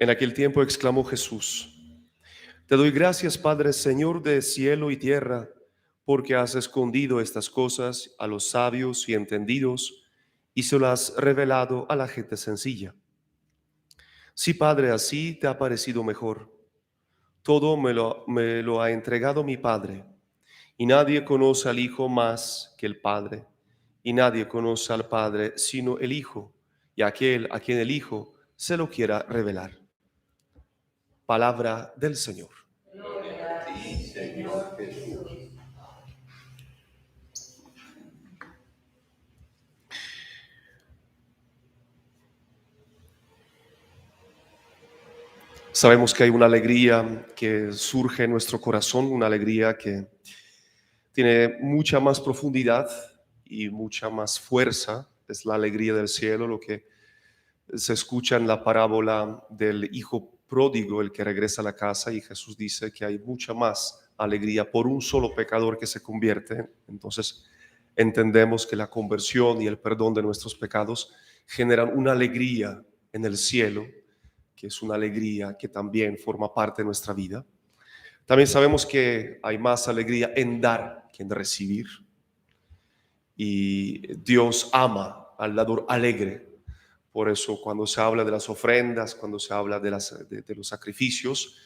En aquel tiempo exclamó Jesús: Te doy gracias, Padre, Señor de cielo y tierra, porque has escondido estas cosas a los sabios y entendidos y se las has revelado a la gente sencilla. Sí, Padre, así te ha parecido mejor. Todo me lo ha entregado mi Padre, y nadie conoce al Hijo más que el Padre, y nadie conoce al Padre sino el Hijo, y aquel a quien el Hijo se lo quiera revelar. Palabra del Señor. Gloria a ti, Señor Jesús. Sabemos que hay una alegría que surge en nuestro corazón, una alegría que tiene mucha más profundidad y mucha más fuerza. Es la alegría del cielo, lo que se escucha en la parábola del hijo pródigo, el que regresa a la casa, y Jesús dice que hay mucha más alegría por un solo pecador que se convierte. Entonces entendemos que la conversión y el perdón de nuestros pecados generan una alegría en el cielo, que es una alegría que también forma parte de nuestra vida. También sabemos que hay más alegría en dar que en recibir. Y Dios ama al dador alegre. Por eso cuando se habla de las ofrendas, cuando se habla de los sacrificios,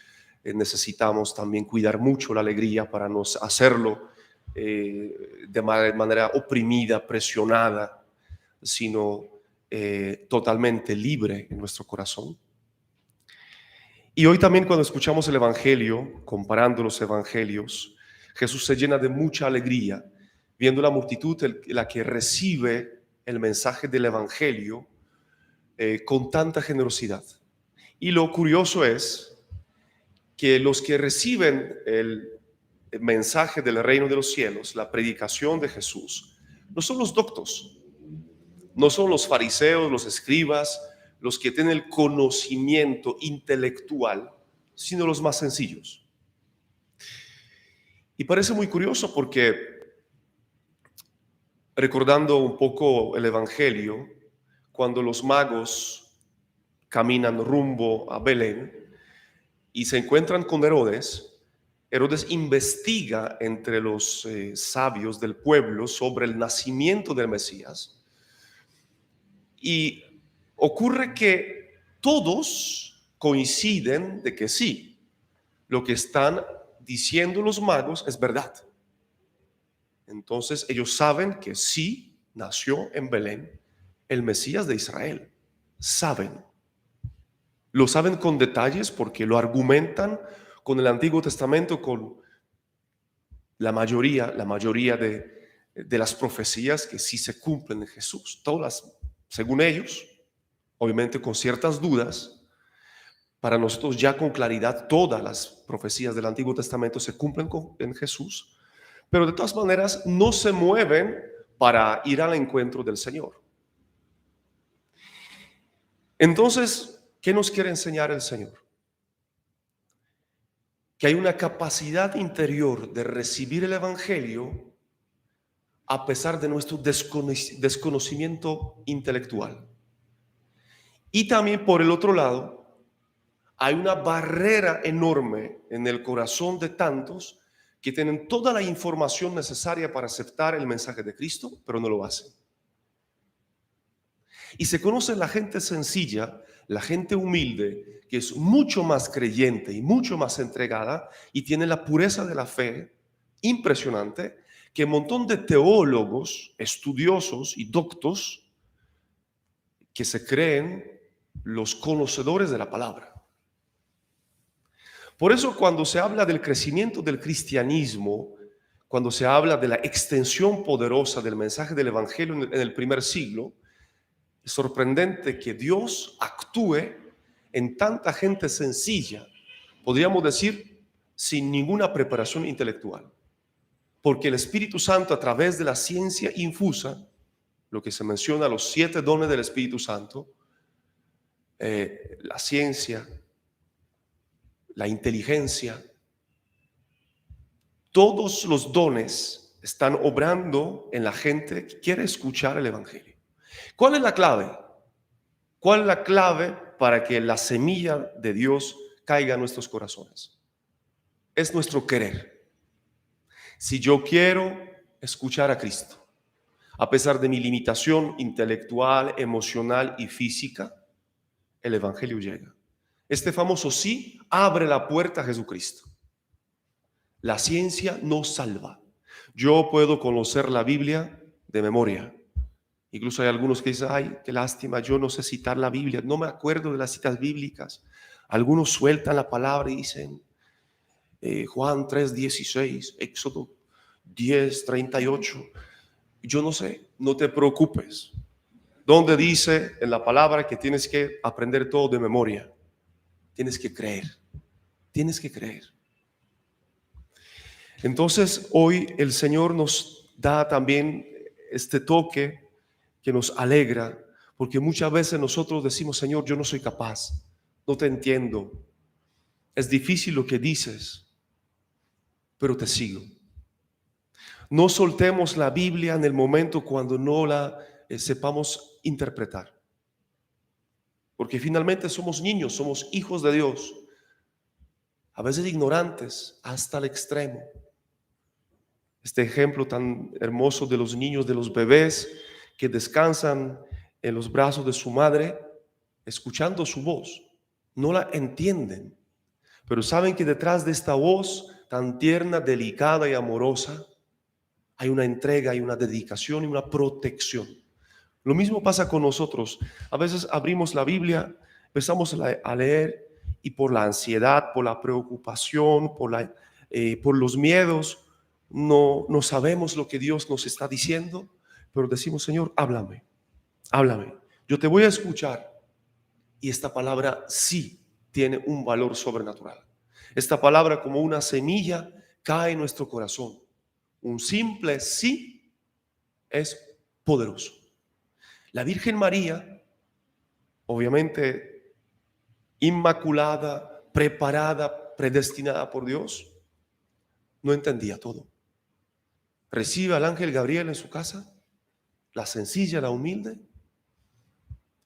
necesitamos también cuidar mucho la alegría para no hacerlo de manera oprimida, presionada, sino totalmente libre en nuestro corazón. Y hoy también cuando escuchamos el Evangelio, comparando los Evangelios, Jesús se llena de mucha alegría, viendo la multitud la que recibe el mensaje del Evangelio con tanta generosidad. Y lo curioso es que los que reciben el mensaje del reino de los cielos, la predicación de Jesús, no son los doctos, no son los fariseos, los escribas, los que tienen el conocimiento intelectual, sino los más sencillos. Y parece muy curioso porque, recordando un poco el Evangelio, cuando los magos caminan rumbo a Belén y se encuentran con Herodes, Herodes investiga entre los sabios del pueblo sobre el nacimiento del Mesías, y ocurre que todos coinciden de que sí, lo que están diciendo los magos es verdad. Entonces ellos saben que sí nació en Belén el Mesías de Israel. Lo saben con detalles porque lo argumentan con el Antiguo Testamento, con la mayoría de las profecías que sí se cumplen en Jesús. Todas, según ellos, obviamente con ciertas dudas. Para nosotros ya con claridad todas las profecías del Antiguo Testamento se cumplen en Jesús, pero de todas maneras no se mueven para ir al encuentro del Señor. Entonces, ¿qué nos quiere enseñar el Señor? Que hay una capacidad interior de recibir el Evangelio a pesar de nuestro desconocimiento intelectual. Y también por el otro lado, hay una barrera enorme en el corazón de tantos que tienen toda la información necesaria para aceptar el mensaje de Cristo, pero no lo hacen. Y se conoce la gente sencilla, la gente humilde, que es mucho más creyente y mucho más entregada y tiene la pureza de la fe impresionante, que un montón de teólogos, estudiosos y doctos que se creen los conocedores de la palabra. Por eso cuando se habla del crecimiento del cristianismo, cuando se habla de la extensión poderosa del mensaje del Evangelio en el primer siglo, es sorprendente que Dios actúe en tanta gente sencilla, podríamos decir, sin ninguna preparación intelectual. Porque el Espíritu Santo, a través de la ciencia infusa, lo que se menciona, los 7 dones del Espíritu Santo, la ciencia, la inteligencia, todos los dones están obrando en la gente que quiere escuchar el Evangelio. ¿Cuál es la clave? ¿Cuál es la clave para que la semilla de Dios caiga en nuestros corazones. Es nuestro querer. Si yo quiero escuchar a Cristo, a pesar de mi limitación intelectual, emocional y física, el evangelio llega. Este famoso sí abre la puerta a Jesucristo. La ciencia no salva. Yo puedo conocer la Biblia de memoria. Incluso hay algunos que dicen, ay, qué lástima, yo no sé citar la Biblia, no me acuerdo de las citas bíblicas. Algunos sueltan la palabra y dicen, Juan 3:16, Éxodo 10:38. Yo no sé, no te preocupes. ¿Dónde dice en la palabra que tienes que aprender todo de memoria? Tienes que creer, tienes que creer. Entonces hoy el Señor nos da también este toque que nos alegra, porque muchas veces nosotros decimos, Señor, yo no soy capaz, no te entiendo, es difícil lo que dices, pero te sigo. No soltemos la Biblia en el momento cuando no la sepamos interpretar, porque finalmente somos niños, somos hijos de Dios, a veces ignorantes hasta el extremo. Este ejemplo tan hermoso de los niños, de los bebés que descansan en los brazos de su madre, escuchando su voz. No la entienden, pero saben que detrás de esta voz tan tierna, delicada y amorosa, hay una entrega, hay una dedicación y una protección. Lo mismo pasa con nosotros. A veces abrimos la Biblia, empezamos a leer y por la ansiedad, por la preocupación, por los miedos, no sabemos lo que Dios nos está diciendo, pero decimos, Señor, háblame, háblame. Yo te voy a escuchar. Y esta palabra sí tiene un valor sobrenatural. Esta palabra, como una semilla, cae en nuestro corazón. Un simple sí es poderoso. La Virgen María, obviamente inmaculada, preparada, predestinada por Dios, no entendía todo. Recibe al ángel Gabriel en su casa, la sencilla, la humilde,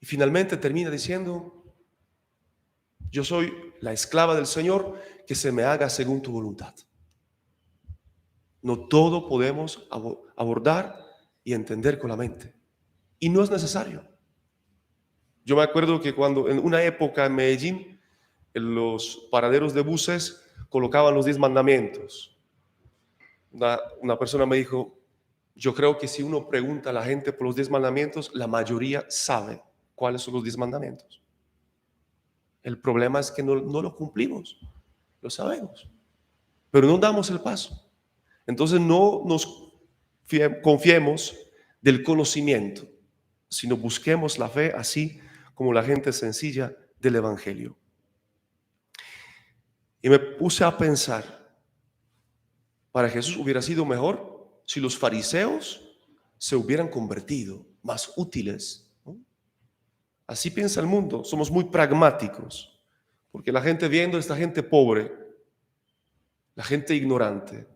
y finalmente termina diciendo, yo soy la esclava del Señor, que se me haga según tu voluntad. No todo podemos abordar y entender con la mente. Y no es necesario. Yo me acuerdo que cuando en una época en Medellín, en los paraderos de buses colocaban los 10 mandamientos. Una persona me dijo, yo creo que si uno pregunta a la gente por los 10 mandamientos, la mayoría sabe cuáles son los 10 mandamientos. El problema es que no lo cumplimos, lo sabemos, pero no damos el paso. Entonces no nos confiemos del conocimiento, sino busquemos la fe así como la gente sencilla del Evangelio. Y me puse a pensar, para Jesús hubiera sido mejor si los fariseos se hubieran convertido, más útiles, ¿no? Así piensa el mundo, somos muy pragmáticos, porque la gente viendo a esta gente pobre, la gente ignorante,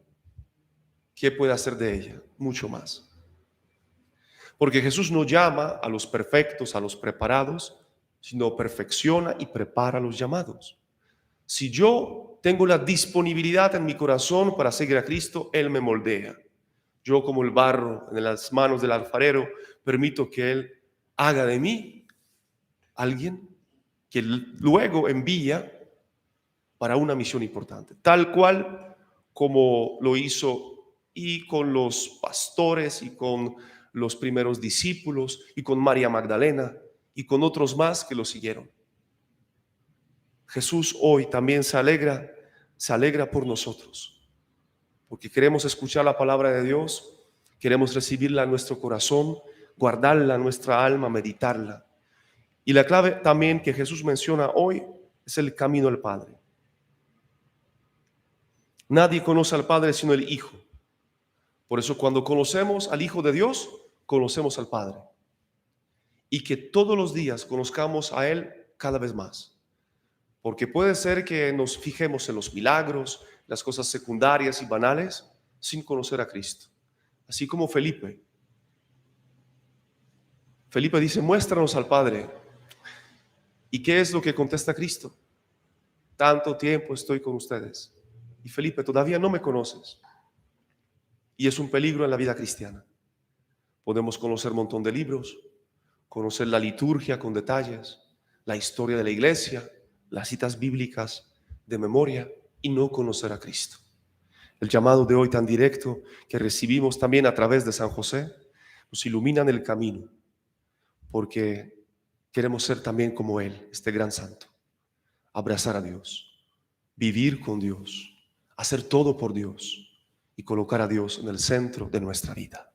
¿qué puede hacer de ella? Mucho más. Porque Jesús no llama a los perfectos, a los preparados, sino perfecciona y prepara a los llamados. Si yo tengo la disponibilidad en mi corazón para seguir a Cristo, Él me moldea. Yo, como el barro en las manos del alfarero, permito que Él haga de mí alguien que luego envía para una misión importante, tal cual como lo hizo y con los pastores y con los primeros discípulos y con María Magdalena y con otros más que lo siguieron. Jesús hoy también se alegra por nosotros, porque queremos escuchar la palabra de Dios, queremos recibirla en nuestro corazón, guardarla en nuestra alma, meditarla. Y la clave también que Jesús menciona hoy es el camino al Padre. Nadie conoce al Padre sino el Hijo. Por eso cuando conocemos al Hijo de Dios, conocemos al Padre. Y que todos los días conozcamos a Él cada vez más. Porque puede ser que nos fijemos en los milagros, las cosas secundarias y banales, sin conocer a Cristo. Así como Felipe. Felipe dice, muéstranos al Padre. ¿Y qué es lo que contesta Cristo? Tanto tiempo estoy con ustedes. Y Felipe, todavía no me conoces. Y es un peligro en la vida cristiana. Podemos conocer un montón de libros, conocer la liturgia con detalles, la historia de la iglesia, las citas bíblicas de memoria y no conocer a Cristo. El llamado de hoy tan directo que recibimos también a través de San José nos ilumina en el camino, porque queremos ser también como Él, este gran santo. Abrazar a Dios, vivir con Dios, hacer todo por Dios y colocar a Dios en el centro de nuestra vida.